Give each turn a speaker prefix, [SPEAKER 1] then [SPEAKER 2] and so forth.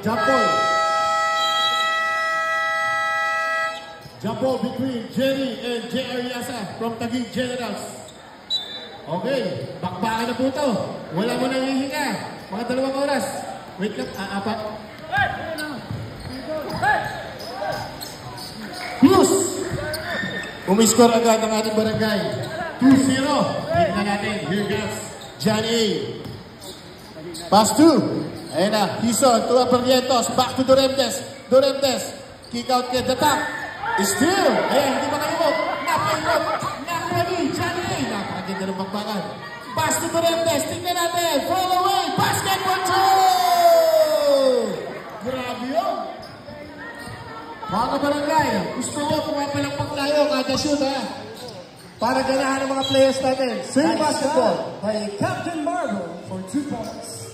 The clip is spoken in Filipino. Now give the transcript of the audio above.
[SPEAKER 1] jump ball. Jump ball between Jerry and J.R. Yasa from Taguig Generals. Okay, bakbakan na po ito. Wala mo nang hihinga. Mga 2 oras. Wait up, apat. Plus! Umiskor agad ang ating barangay. 2-0. Hit na natin. Here goes Johnny. Pass 2. Ayan na. Hison to Aperlientos. Back to Doremdes. Doremdes. Kick out kay the top. Still. Ayan, hindi makalimot. Napalimot. Nakrami. Johnny. Napakaganda ng bakbakan. Pass to Doremdes. Tingnan natin. Fall away. Basketball 2. Grabe yun. Mga kabarangay, gusto ko pumapalakpak tayo kada shoot ha. Para ganahan ng mga players natin.
[SPEAKER 2] Same basketball by Captain Marvel for 2 points.